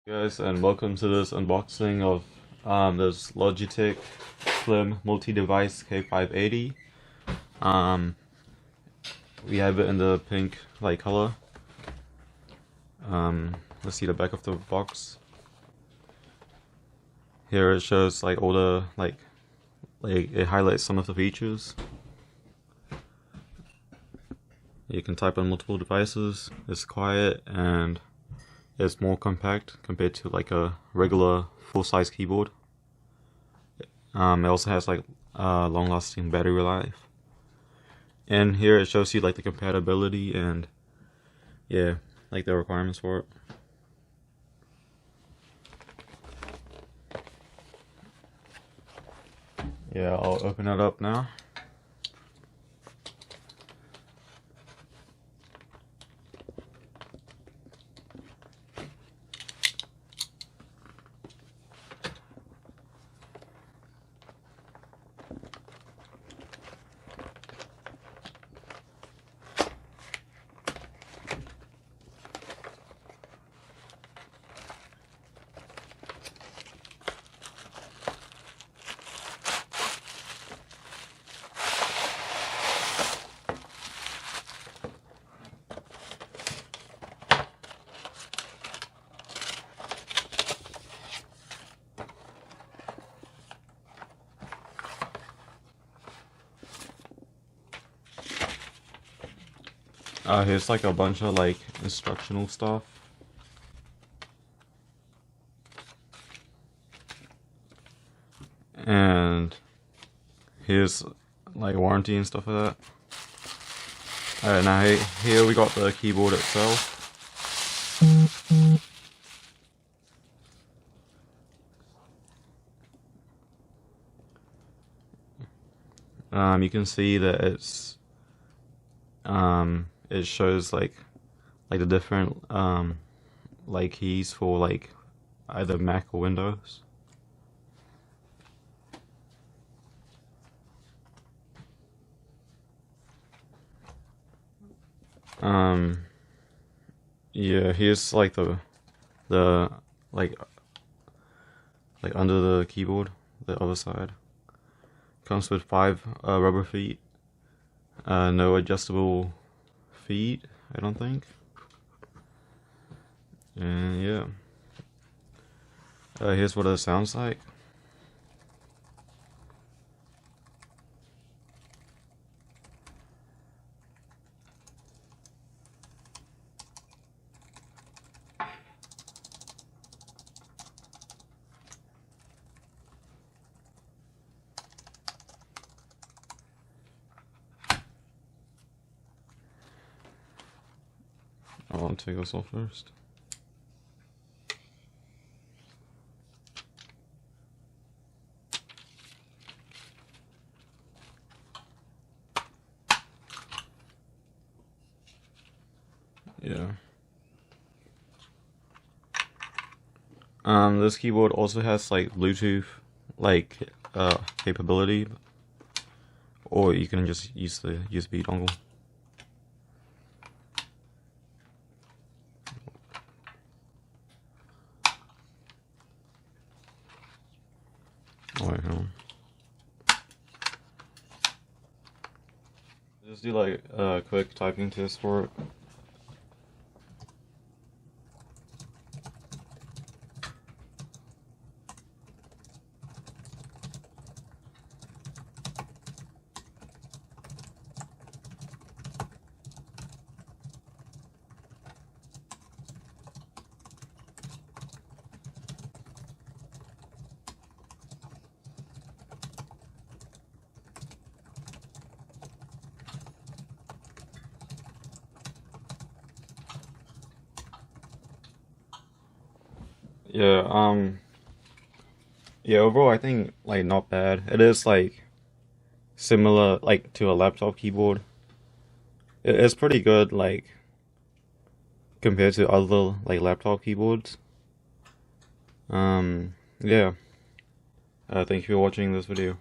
Guys, and welcome to this unboxing of this Logitech Slim Multi-device K580. We have it in the pink light color. Let's see the back of the box. Here it shows like all the like it highlights some of the features. You can type on multiple devices. It's quiet and it's more compact compared to like a regular full-size keyboard. It also has like long-lasting battery life. And here it shows you like the compatibility and yeah, like the requirements for it. Yeah, I'll open it up now. Here's like a bunch of like instructional stuff. And here's like warranty and stuff like that. Alright, now here we got the keyboard itself. You can see that it shows like the different like keys for like either Mac or Windows. Yeah, here's like the like under the keyboard, the other side. Comes with 5 rubber feet. No adjustable feet, I don't think. And yeah. Here's what it sounds like. I'll take this off first. Yeah. This keyboard also has like Bluetooth like capability, or you can just use the USB dongle. Alright, hold on. Just do like a quick typing test for it. Yeah, yeah, overall I think like not bad. It is like similar like to a laptop keyboard. It's pretty good like compared to other like laptop keyboards. Yeah. Thank you for watching this video.